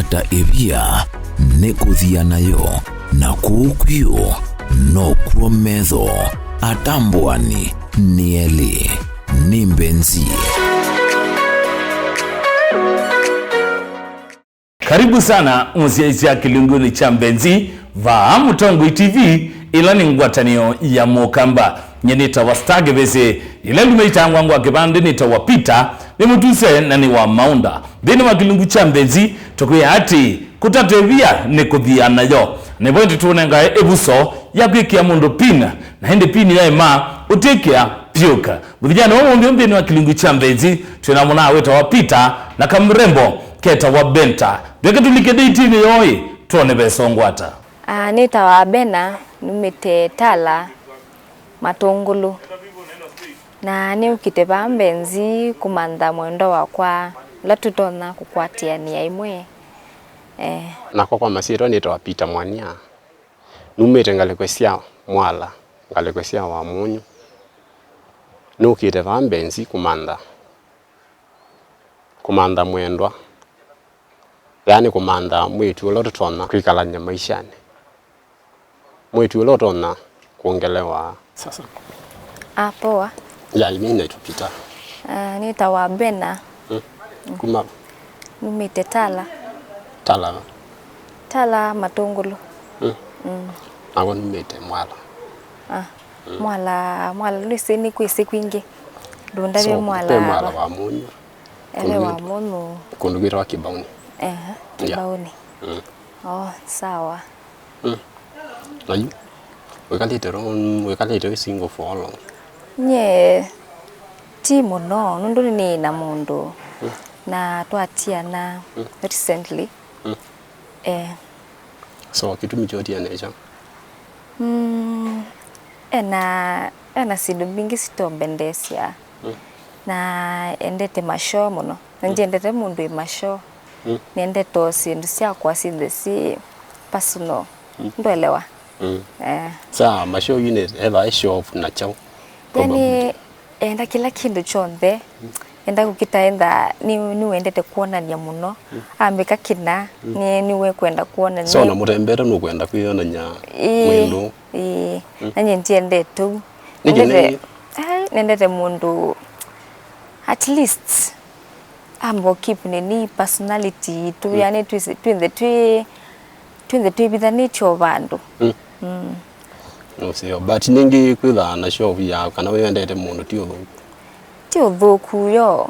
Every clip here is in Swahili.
ata evia nekuthia nayo na kukwio no kuometho atambwani nieli ni Mbenzi. Karibu sana msiaisi ya kilunguni cha Mbenzi va Mutongo TV ila ni ngwatanio ya Mokamba nyenita wastage bese ile lumeita ngwa kibande nita wapita ni mutuse na ni wa maunda bini wa kilungu cha Mbenzi tokuya ati kutatevia ni kuthia nayo ni pointi tunenga ebuso ya kwikia mundu pina na hindi pini ya ima utekia pioka vijana wa mbini wa kilungu cha Mbenzi tunamuna weta wapita na kamrembo keta wa Benta beka tulike deitini yoi tuone besongwata. Nita wa Bena numite tala matungulu na ni ukiteba Mbenzi kumanda mwendo wakwa latutona kukwatia ni ya imwe. Na kwa masiro nita wapita mwania numite ngalekwesia mwala ngalekwesia wa munyu nukiteba Mbenzi kumanda mwendwa yani kumanda mwitu ulotona kwikalanya maishani mwitu ulotona kuongelewa sasa poa ya imine tupita nita wa Bena kuma numite tala matungulu awo numite mwala mwala lisini kwisi kwingi ndundavye mwala wa munyu wa munyu kundugira wa kibauni kibauni sawa Ayu wekalite single for long nye timu no nunduni ni na mundu na twatia na recently so kitu michotia necha ena sidu bingi sitombendesia na endete masho muno endete mundu masho niende tosi ndusia kwa si personal ndwelewa saa masho yune eva show off na chao yani enda kila kindu chonde enda kukitaenda ni uendete kuona nya muno ambika kina niwe kwenda kuona so na mutembera no kwenda kuiona nya mwendo nanye ndiende tu nendete mundu at least ambo keep ni personality tu yani twin the bidani cho bandu no sio but ningi kwitha na show ya kana wendete mundu tio thuku yo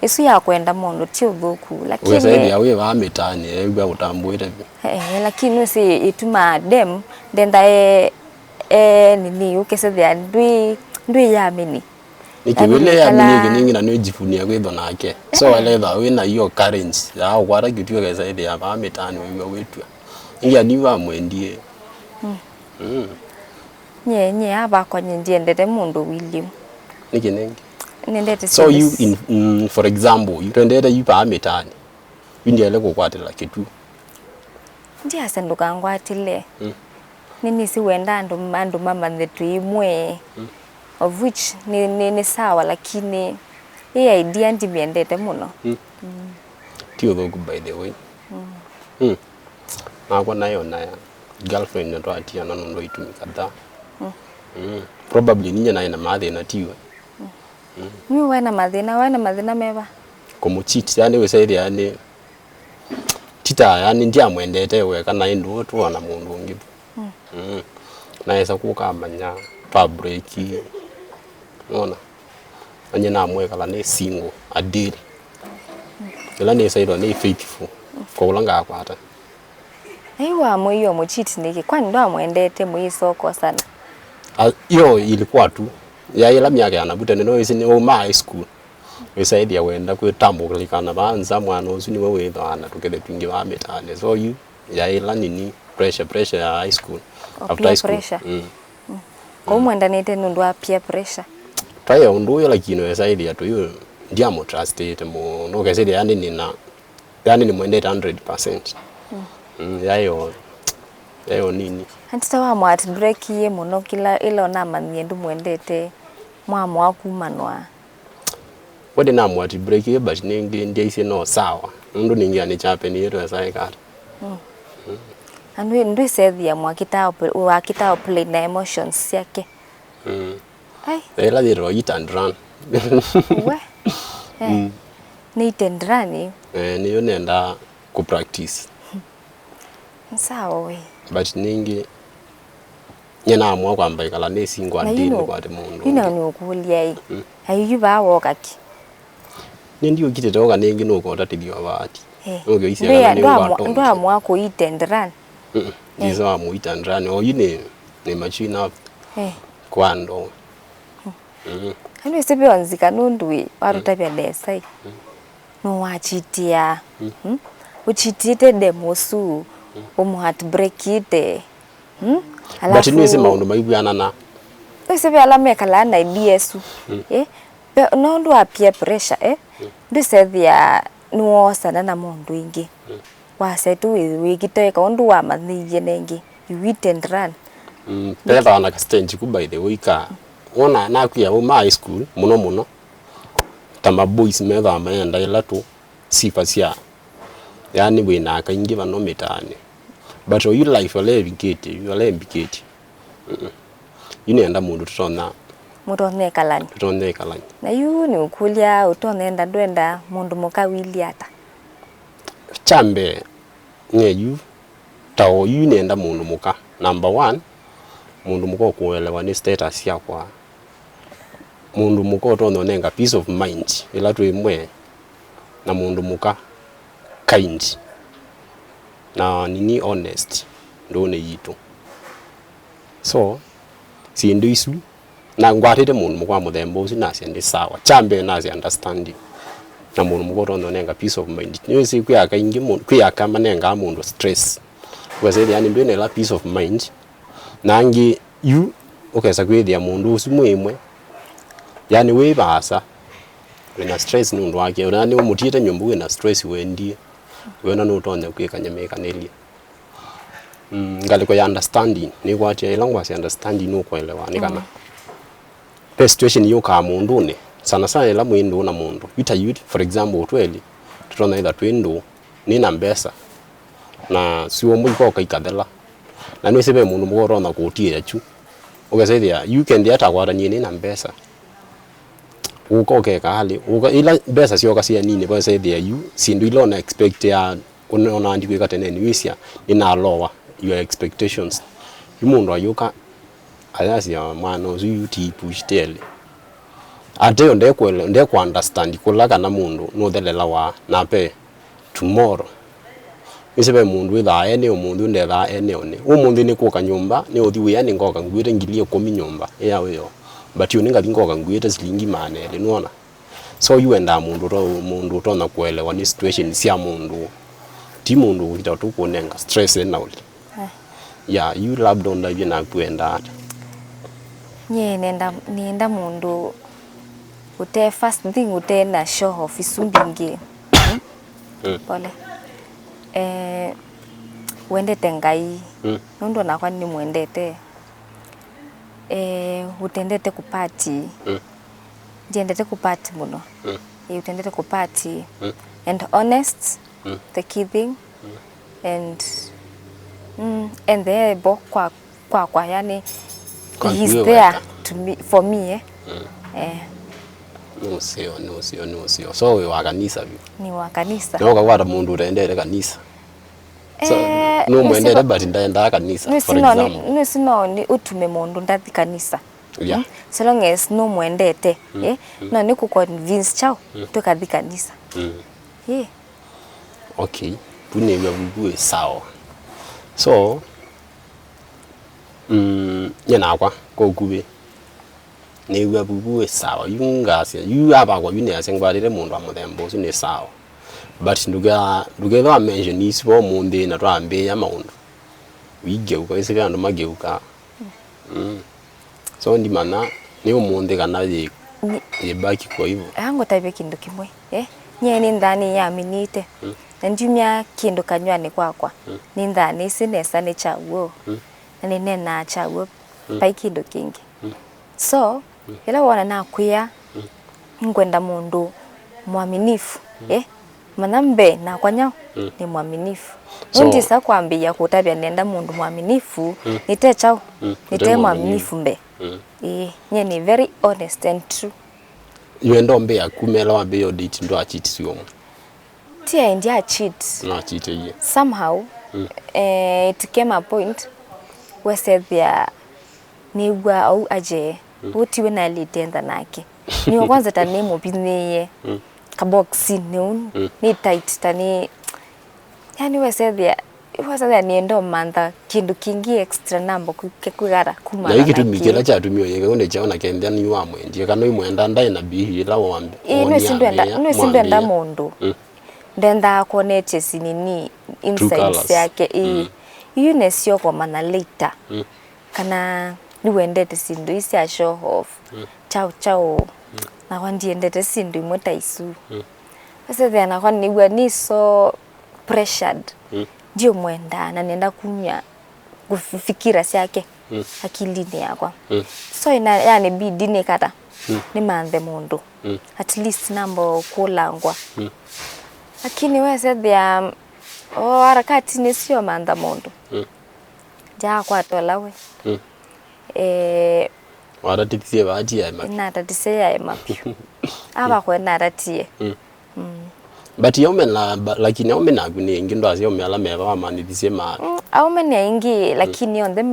isu ya kwenda mundu tio thuku lakini wewe ya wewe ametani egwa utambuite lakini si ituma dem ndenda nini ukese thia ndui ya mini nikiwile ya mini ningi na nwejifunia kwitho nake so aletha wina hiyo currency ya kwara kitwe kesa ile ya ametani wewe wetu ingia niwa mwendie nye aba kwa ndende mundu William nikinengi nendete so you for example you tendete you pa ametani indiele kukwatela kitu ndia sanduka ngwatile nini si wenda andu mama ndetu imwe of which ni sawa lakini hii idea ndimiendete muno tio thogu by the way na nayo na girlfriend ndo atia na ndo itumika da probably ninya na mathi na tiwe mi wana mathina meva komu cheat yani we say yani tita yani ndia mwendete we kana ndo tu na mundu ungi na esa kukamanya pa break ona anye na mwe kala ne single adil ila ne say ni faithful ko ulanga akwata aiwa moyo mo cheat niki kwani ndo amwendete muisoko sana yo ilikuwa tu ya ila miaka yanabuta no isi ni high school we say dia wenda kwetambulikana banza mwana usu ni wewe thana tukele twingi wa metane so you ya ila nini pressure ya high school after high school ko mwenda nete nundu wa peer pressure taya undu yo lakini we say dia to you ndia mo trusted mo no kese dia yani ni mwende 100% yayo nini antita wa mwat break ye muno kila ilo na manyendu mwendete mwamu wakumanwa wode na mwat break ye but ningi ndia ise no sawa mundu ningi ani chape ni yetu sai kata anu ndu sethia wakita play na emotions yake ai ela diro hit and run we ni hit and run ni yo nenda ku practice sawa we but ningi nyena amwa kwamba ikala ne singwa ndini kwa te mundu ina ni ukulia i ayu ba wokaki ndio kitetoka ningi no ko tatithio abati okay isia ndo amwa ko hit and run ndizo amu hit and run o yine ni machine up kwando anu sebe onzika nundui warutabya desai no wachitia uchitite demosu omu heartbreak ite but ni sema ndo maibwana na sebe alame kala na idiesu no ndo apia pressure ndo sethia no sana na mundu ingi wasetu wigite ka ndo wa mathije nengi you eat and run pela na stage ku by the way ka ona na kuya o high school muno tama boys metha mayenda ila tu sifasia yani we na kaingi bano metane but you life ole bigete you ole bigete enda mundu tutona mutone kalani na yu ni ukulia utonenda ndwenda mundu mukawili ata chambe ngeyu tawo yu enda mundu muka number 1 mundu muko kuelewa ni status yakwa mundu muko tono nenga peace of mind ila tu imwe na mundu muka kind na nini honest ndone yitu so si ndu isu na ngwatete mundu mukwa muthembo usi nasi ndi sawa chambe nasi understanding na mundu muko tono nenga peace of mind nyusi kuyaka ingi mundu kuyaka manenga mundu stress kwese yani ndone la peace of mind nangi you ukesa kwithia mundu usi mwimwe yani we basa wena stress nundu wake urani umutite nyumbu wena stress wendie wena no tonye kwikanyameka nelia ngaliko ya understanding ni kwatia ilangwa si understanding no kuelewa ni kana the situation yoka mundu ne sana sana ila mwindu na mundu ita youth for example tweli tutona ida twindu ni na mbesa na siwo mwiko kaikadela na no sebe mundu mugoro na kutia chu ukasaidia you can diata kwa nyini na mbesa uko ke kali uko ila mbesa sio kasia nini kwa saidia you sindu ilo na expect ya unaona ndiko katene wisia ina lower your expectations yumundu ayuka ayasi ya mwana uzi uti push tele ate ndeko understand kulaga na mundu no delela wa nape tomorrow isebe mundu ida ene mundu ndela ene one umundu ni kuka nyumba ni uthi yani ngoka ngwire ngilie komi nyumba yawe yo but you ninga ngoka ngwire silingi manele nuona so you enda mundu to na kuelewa ni situation sia mundu ti mundu kitatu kunenga stress na uli yeah you love don't live na kuenda ata nienda mundu ute first thing ute na show off isumbingi pole wendete ngai nundo nakwa ni mwendete utendete kupati jendete kupati muno utendete kupati and honest the key thing and the bo kwa yani he's there to me for me no sio so we wa kanisa bi ni wa kanisa no kwa mundu urendere kanisa so no mwendere but ndaenda kanisa for example ni utume mundu ndathi kanisa so long as no mwendete no ni ku convince chao tukathi kanisa okay pune ya bubu sawa so nyana kwa ko kube ne wa bubu sawa yungasia yu aba kwa yune asengbalire mundu amuthembo so ne sawa but nduga tha mention is for mundu na twambe ya maundu wigeuka isika andu mageuka so ndi mana ni umundu kana ye baki kwa hivyo hango taibe kindu kimwe nyeni ndani ya minite na njumya kindu kanywani kwakwa ni ndani sinesa ne chawo na nene na chawo pai kindu kingi so ila wana na kuya ngwenda mundu mwaminifu manambe na kwanya ni mwaminifu. So- Nundi sa kwambia kutabia nenda mundu mwaminifu nite chao nite mwaminifu mbe. Nye ni very honest and true. Yuendo mbe akumela wa be date ndo cheat sio. Tia india cheat. Na cheat ye. Somehow it came a point where said there niwa au aje uti wena litenda nake. Ni kwanza tani mo bineye. Kaboxi ni tight tani. Yani we said there niendo mantha kindu kingi extra number kugara kumana. Na hiki tumikira cha tumio yeke one chaona kenda ni wa mwenje kana imwenda ndai na bihi la wambe. Ino sindenda mundu. Ndenda connect sinini insights yake iyo nesio kwa mana later. Kana niwendete sindu isi a show off. Chao. Na wandi endete sindu imota isu. Sasa thana kwa ni so pressured. Ndio mwenda na nenda kunya kufikira siake akilini yakwa. So yani bidi ni kata ni manthe mundu. At least nambo kulangwa. Lakini we said ya harakati ni sio mantha mundu. Ja kwa tolawe. Waratitiye baji ya mapi. Natatise ya mapi. Aba kwa naratie. But yomena lakini yomena kuni ngindo asio mela meba wa manitise ma. Aumenya ingi lakini on them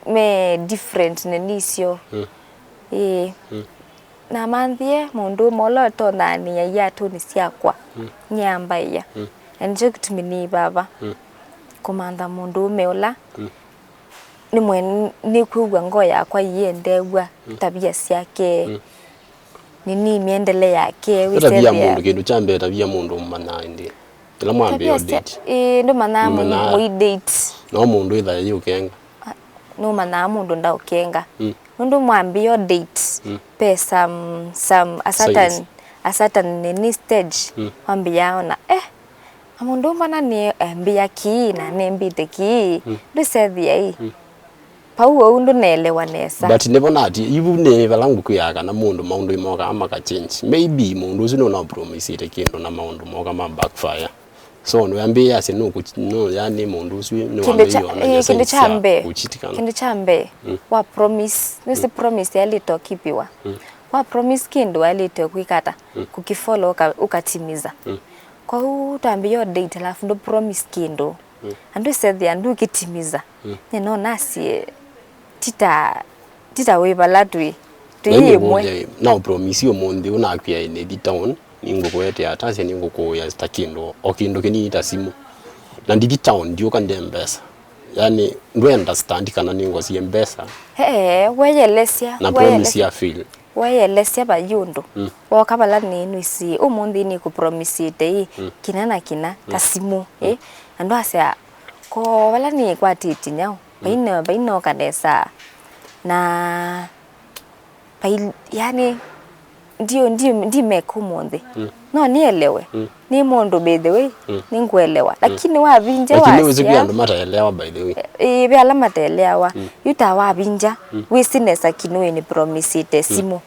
me different nenisio. Na manthie mundu molo to nani ya tu ni siakwa. Nyamba ya. Enje kutumini baba. Komanda mundu meola. Ni kuwa ngoya kwa yendegwa tabia siake. Nini miendele yake we tabia mundu kindu chambe tabia mundu mana ndi. Kila mwambe yo date. Ndo mana mu date. No mundu itha yukenga. No mana mundu nda ukenga. Ndo mwambe yo date. Pe some a certain nini stage. Mwambe yaona amundu mana ni mbia ki na nembite ki. Ndo sevia hii. Pauo ndo naelewa nesa. But never nati ibu ne balangu kuyaga na mundu maundu imoga amaka change. Maybe mundu zino na promise ite kindu na maundu moga ma backfire. So no ambia ase no yani mundu zwi no ambiyo. Kindi chambe wa promise nisi promise yalito kipiwa. Wa promise kindu yalito kuikata kukifollow ukatimiza. Kwa hiyo utaambiwa date alafu ndo promise kindu. Andu said andu kitimiza. Neno nasi tita webala tui tuyimwe na promise yo monde unakwya ine di town ningo kwete atase ningo ko ya stakindo okindo kini itasimu na ndi town ndio kande mbesa yani ndo understand kana ningo si mbesa weyelesia na promise ya feel weyelesia bayundo wakabala ninu isi umundi ni ku promise ite kinana tasimu ando asia ko wala ni kwa titi nyao baino kanesa na yani ndio mekumonde no nielewe ni mondo by the way ni ngwelewa lakini wabinja lakini uzi kuyando mataelewa by the way be ala mataelewa yuta wabinja wisinesa kinwe ni promise ite simu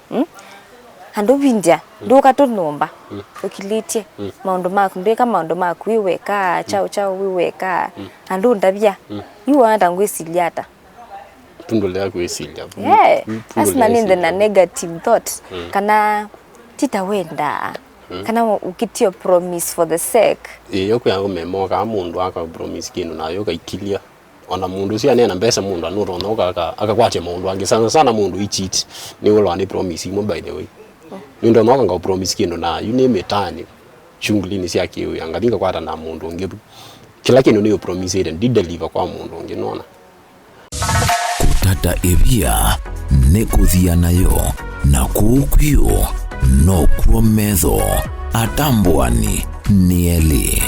ando binja ndoka to nomba ukilitie maondo maku ndeka maondo maku wiweka chao wiweka ando ndabia yuanda ngwisiliata tundole yako isilia asina ninde na negative thought kana titawenda kana ukitio promise for the sake yoko yango memo ka mundu aka promise kinu na yoka ikilia ona mundu sia nena mbesa mundu anurona akakwate mundu ange sana mundu icheat ni wolo ni promise mo by the way ndo noka nga promise kinu na you name it tani chungli ni sia kiyo angalinga kwata na mundu ngebu kila kinu ni promise ide ndi deliver kwa mundu nge nona kutata ebia nekuthia nayo na kukwio no kuometho atambwani nieli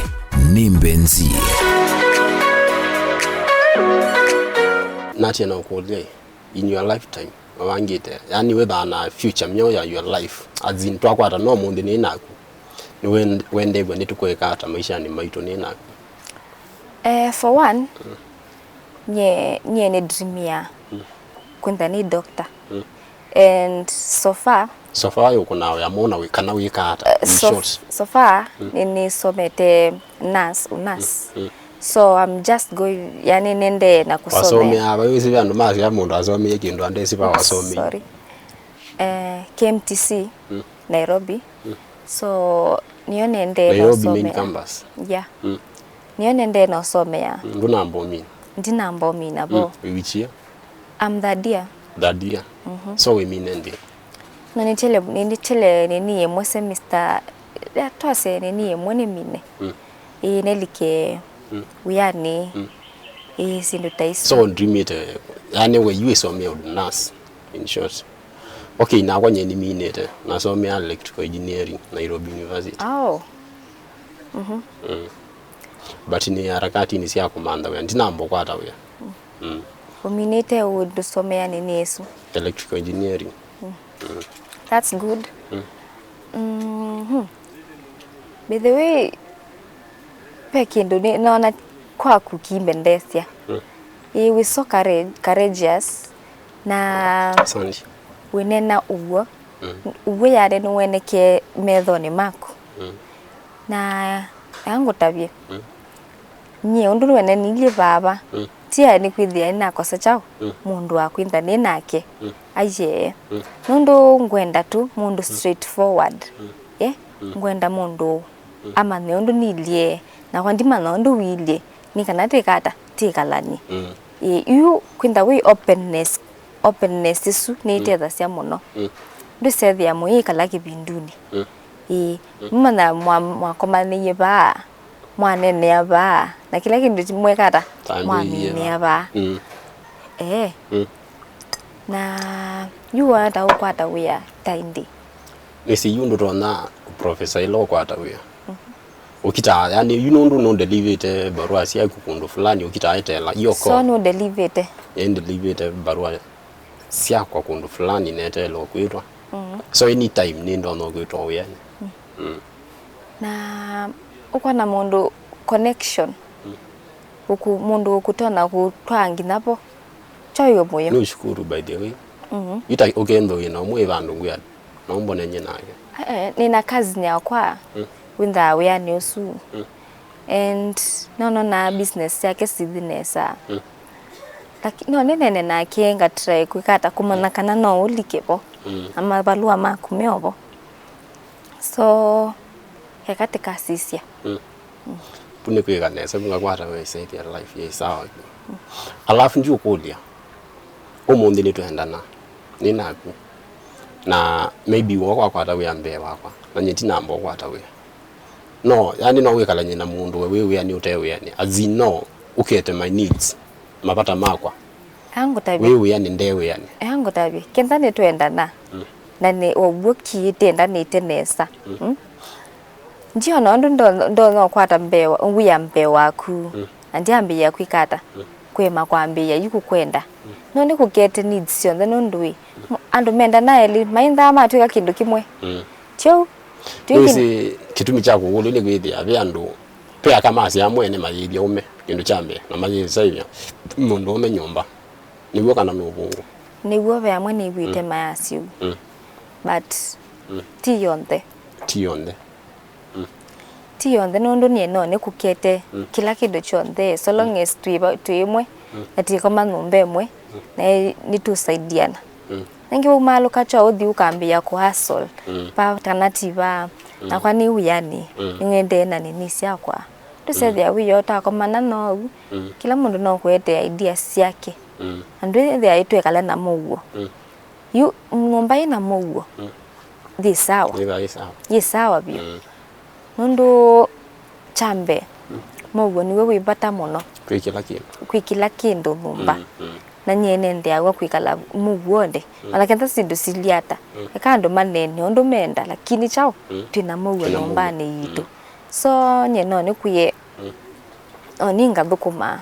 ni Mbenzi nati na ukole in your lifetime wangite yani whether na future myo ya your life azin twakwata no mundu ni naku ni wende bwe nitukweka ata maisha ni maito ni naku for one nye ni dream ya kwenda ni doctor and so far So far yuko nawe amona wikana wikata so far ni somete unas so I'm just going yani nende na kusomea wasomea abayozi bandu mazi ya mundu asomeye kindu ande siba wasomeye sorry KMTC Nairobi so niyo nende na Nairobi main campus yeah niyo nende na somea ndunambo mimi ndinambo mimi nabo which year I'm that year so we mean ndi no nitele nini yemwe semester ya twase nini yemwe ni mine nelike uyani sindu taisi so dream it yani we you so me nurse in short okay na kwa nyeni minute na so me electrical engineering Nairobi University but ni harakati ni sia kumanda we ndinambo kwata we uminite udusomea nini yesu electrical engineering that's good by the way pekindu ni naona kwa kukimbendesia he was so courageous na asante winena uwo yare no weneke methoni mako na yangu tabie nye undu wene nili baba tia ni kwithia ina kosa chao mundu akwinda ni nake aye nundu ngwenda tu mundu straightforward ngwenda mundu ama ne undu nilie na kwandima na undu wilie ni kana tikata tikalani you kwinda we openness isu ni tetha cia muno ndu sethia mu ikala kibinduni mwana mwakomanie ba mwanene aba na kila kindu mwekata mwanene aba na you ata ukwata wia taindi nisi yundu tona professor ilo kwata wia ukita yani you know no deliver barua sia kukundu fulani ukita etela yoko so no deliver barua sia kwa kundu fulani netelo kuitwa so anytime ni ndo no kuitwa wia na uko na mundu connection mundu ukutona kutwangi napo choyo moyo no shukuru by the way ita ogendo ina mwe bandu ngwa no mbone nyinake nina kazi yakwa witha wea ni usu and no na business yake sidinesa lakini no nene na kienga try kwikata kumana kana no ulikepo ama balua makumeobo so hekate kasisia pune kwiganesa bunga kwata we say their life ye sawa alafu nju kulia omundi ni tuendana ni naku na maybe wako kwata we ambe wako na nyeti nambo kwata we no yani no wekala nyina mundu we yani utewe yani azino ukete my needs mapata makwa yangu tabi we yani ndewe yani yangu tabi kenda ni tuendana na ni obuki tenda ni tenesa njio no ndo kwata mbewa uya mbewa ku andi ambi ya kwikata kwema kwambia yuko kwenda no ni kugete needs cio no ndui andu menda na eli mainda ma tuika kindu kimwe chou tuisi kitumi chako ulile gwithia bya andu pea kama cia mwene mayithia ume kindu chambe na mayithia saivya mundu ume nyumba niguo kana nubungu niguo bya mwe ni gwite mayasiu but tiyonde nundu ni no ne kukete kila kindu chonde so long as tuimwe ati kama numbe mwe na ni tusaidiana nangi umalo kacho uthi ukambia ku hustle pa alternative na kwani uyani ngende na nini siakwa tusethia wiyo ta komana no kila mundu no kwete ideas yake andu thia itwekala na muguo yu ngomba ina muguo thi sawa ye sawa bio nundu chambe muguo niwe wibata muno kwikila kindu thumba na nyene ndiagwa kwikala muguonde alakenda sindu siliata akandu manene ondu menda lakini chao twina muguo nombani yitu so nyeno ni kuye oninga thukuma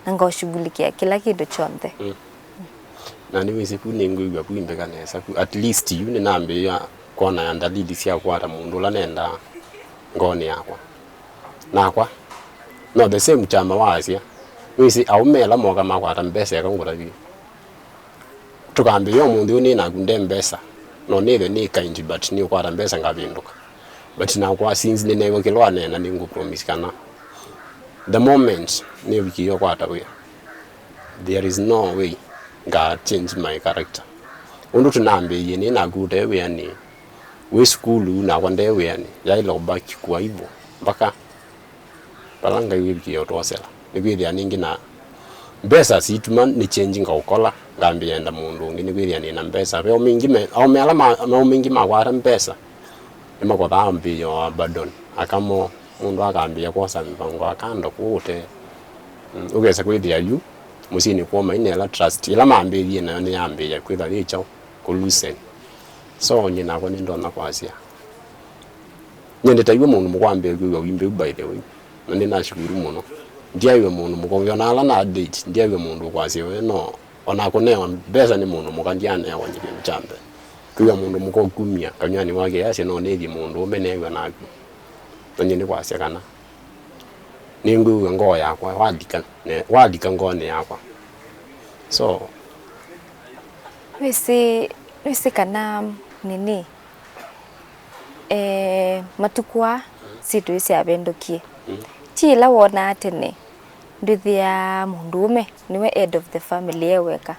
na ngoshughulikia kila kindu chonde na ni wese kuni ngugwa kuimbeka nesa at least yune nambe ya kona ya dalili cia kwata mundu la nenda ngoni yakwa nakwa no the same chama wasia wisi aumela moga makwata mbesa yakangura bi tukambe yo mundu ni na gunde mbesa no neither ni kind but ni kwa mbesa ngavinduka but na kwa since ni nego kilwa nena ni ngu promise kana the moment ni wiki yo kwa tawe there is no way God change my character undu tunambe yini na good we ni we school na kwande we ni yailo back kwa hivyo mpaka balanga wiki yo tosela ni kwithia ningi na mbesa situma ni changing ka ukola ngambi yenda mundu ngi ni kwithia ni na mbesa pe mingi me au mela ma mingi magwara mbesa ima kwa dhambi yo abandon akamo mundu akambia kosa mipango akanda kute ugesa kwithia yu musini kwa maine la trust ila mambirie na ni ambia kwithia licho kulusen so nyina kwa nindo na kwasia nyende taiwe mundu mukwambia kwiwa wimbe by the way nani na shukuru muno ndiawe mundu mukongyo na ala na date ndiawe mundu kwasia we no ona kunewa mbesa ni mundu mukandiane wa nyingi chambe kwiwa mundu mukokumia kanyani wake yase no nethi mundu umenewa naku nyende kwasia kana ningu ngo yakwa wadika ngone yakwa so wisi kana nini matukwa situ isi abendokie chila wona atene ndithia mundume niwe head of the family eweka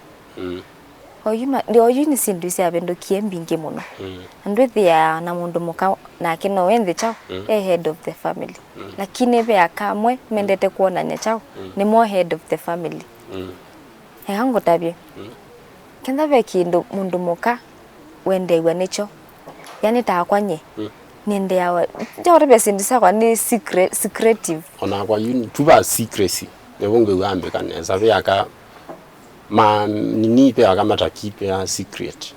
ndio yuni sindu isi abendokie mbingi muno ndithia na mundu muka na kino wenthi chao head of the family lakini be akamwe mendete kuonanya chao ni more head of the family hango tabie kenda be kindu mundu muka wende iwe nicho yani takwanye ninde yawe jawre besindisa kwa ni secretive ona kwa yuni tuba secrecy nebonge uambe kaneza byaka ma nini pe akamata kipe ya secret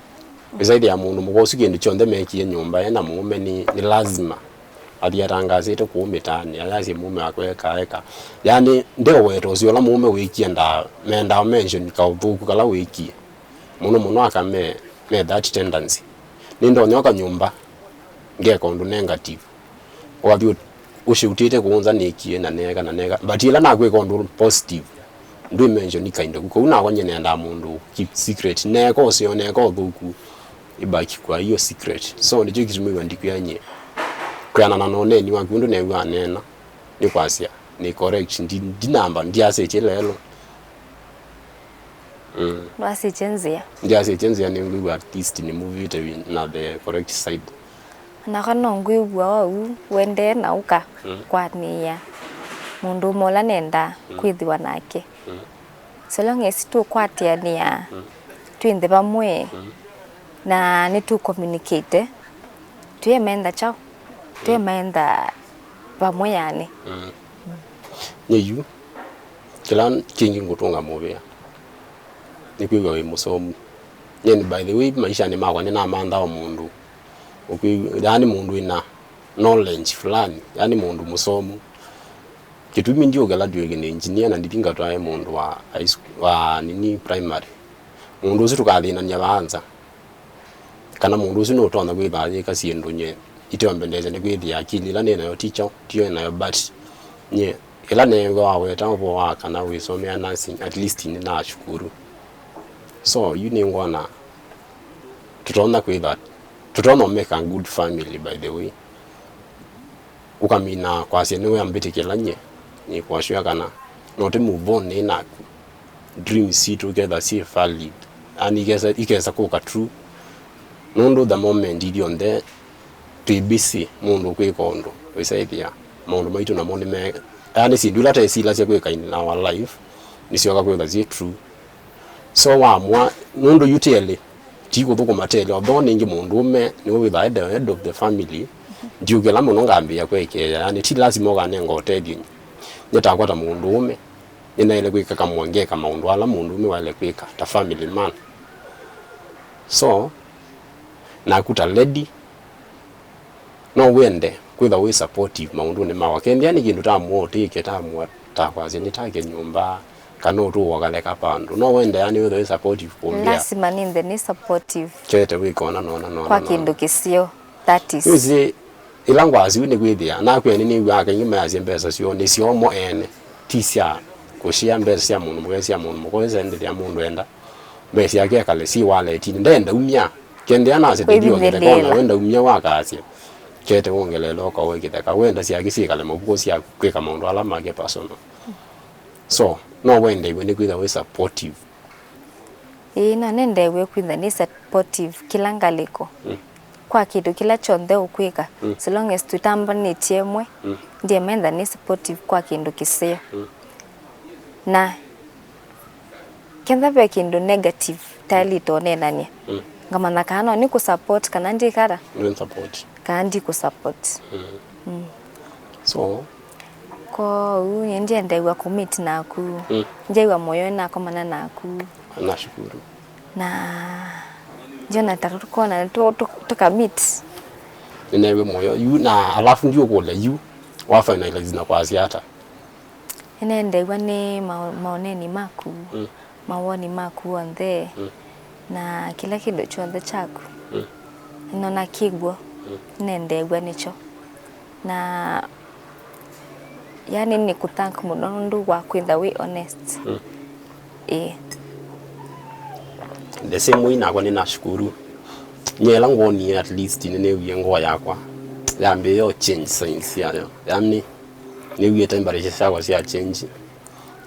zaidi ya mundu mugosi gende chonde meki nyumba yana mume ni lazima aliyatangaze to kuumitani ayazi mume akweka eka yani ndeo weto sio la mume wiki menda mention ka uvuku kala wiki muno akame that tendency nindo nyoka nyumba ngeko ndo negative wabyo ushutite kuunza nekie na nega but ila na kweko ndo positive ndo mention kind kuko una kwanye nenda mundu keep secret neko sio neko buku ibaki kwa hiyo secret so ndicho kizimu ndikuyanye kuyana na none ni wangu ndo newa nena ni kwasia ni correct ndi namba ndiase chelelo wasi chenzia ndiase chenzia ni ngwi artist ni movie te na the correct side na kana ngwi bwa wende na uka kwa niya mundu mola nenda kwithiwa nake so long as tu kwatia niya twinde bamwe na ni tu communicate tuyemenda chao tuyemenda bamwe yani nyeyu kila kingi ngutunga mubia nikwiga we musomu nyeni by the way maisha ni makwa nina amanda wa mundu yani mundu ina knowledge fulani yani mundu musomu kitumi ndio gala duwe ni engineer na ndipinga twaye mundu wa high school wa nini primary mundu usitu kathina nyabanza kana mundu usino utonda kwithaje kasiendo nye ite wambendeze ni kwithia akili la nena yo teacher tio na yo but nye ila nego wawe tango wa kana wisomea nursing at least ni na shukuru so you ningwana tutaona kwitha tutaona make a good family by the way ukamina kwasia niwe ambitikela nye ni kwashua kana not move on ina dream see together see valid and igeza kuka true nondo the moment idion there tbc mundu kwikondo wisaidia mundu maitu na moni me yani si dula ta sila se kweka in our life nisioka kweka zi true so wamwa nondo yutele tiko thuko matele odhoni ngi mundu me niwe with the head of the family ndiugela muno ngambia kweke yani ti lazima ogane ngotedi nyeta kwata mundu me ina ile kweka kamwange kama mundu ala mundu me wale kweka ta family man so na kuta lady no wende kwitha we supportive maundu ni mawakendi yani kindu tamuote ketamu takwazi nitake nyumba kana tu wagaleka pandu no wende yani we supportive kumbia lazima ninde ni supportive chete we kona no kwa kindu kisio that is uzi ilangwa aziwine kwithia na kwe nini waka nyuma ya mbesa sio ni sio mo ene tisia kushia mbesa ya mundu mugesi ya mundu mukweza ndiri ya mundu enda mbesa yake kale si wale tini ndenda umya kende ana sitidio kete kona wenda umya wakasi kete wongelelo ka wekiteka wenda siagisikale mabuko sia kweka maundu ala mage personal so no wende when you we supportive na nende we kwitha ni supportive kila ngaliko kwa kitu kila chonde ukwika so long as tutamba ni tiemwe ndiye menda ni supportive kwa kindu kisio na kenda be kindu negative tali tone nani ngama nakano ni ku support kana ndi kara ni support kandi ku support so ko ndiye ndaiwa commit na ku ndiye moyo na komana na ku nashukuru na jana tatukona tukamit newe moyo yu na alafu ndio kole yu wa finalize na kwa siata ndaiwa ni maoneni maku mawoni maku onde na kila kido chonde chaku nona kigwo ndaiwa nicho na yani ni kutank muno ndu wa kwitha we honest the same way na kwa ninashukuru nyela ngoni at least nene wiengo yakwa yambe yo change sense yayo yani ni wiye temperature sawa sia change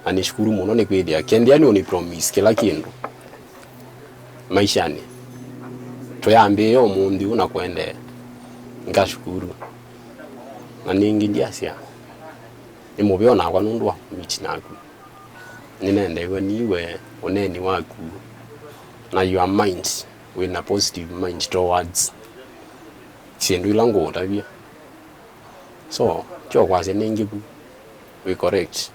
anishukuru muno ne kwedia kendi yani oni promise kila kindu maishani to yambe yo mundi unakwende ngashukuru na ningi ndiasia imubyo na kwa nundwa michinaku ninende we niwe oneni waku na your mind with a positive mind towards chindu lango tabia so cho kwase ningibu we correct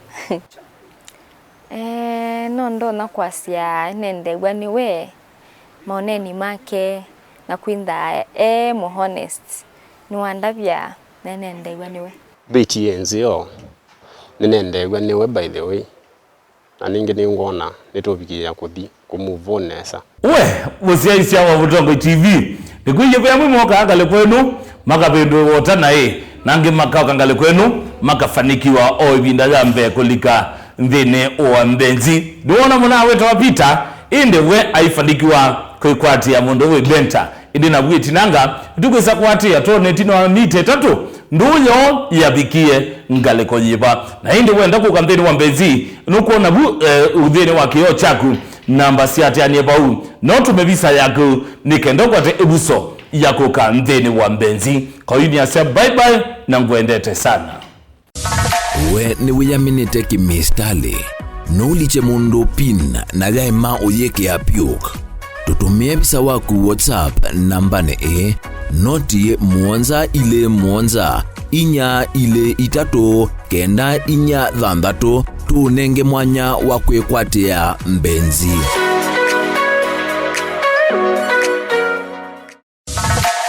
no ndo na kwasia nende gwani we maoneni make na kwinda mo honest ni wandabya nende gwani we beti enzio nende gwani we by the way aninge ni ngona nitobikia kuthi kumuvonesa we musiaisia wa Mutongo TV nikuye kwa mwe kangale kwenu makapendo wota nae nange makao kangale kwenu makafanikiwa o ibinda yambe kulika ndine o Mbenzi duona muna wetu wapita inde we aifanikiwa kwikwati ya mundu we Benta idina bwiti nanga tukwisa kwati ya tone tino nite tatu nduyo yabikie ngale konyiba na inde wenda kukambeni wa Mbenzi nukuona udhene wa kiyo chaku namba siati ya niebau no tumebisa yaku nikendo kwa te ebuso yako ka ndhene wa Mbenzi kwa hini ya sea bye bye na nguendete sana we ni wiyaminite kimistali nuliche mundu pin na gaima oyeke apiok tutumie bisa waku WhatsApp namba ne noti muonza ile muonza inya ile itatu kenda inya thandatu tunenge mwanya wa kwikwatia Mbenzi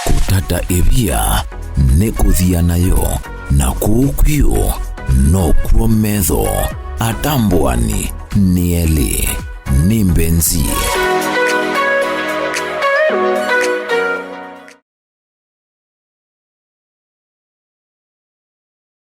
kutata ebia nekuthia nayo na kukwio no kuometho atambwani nieli ni Mbenzi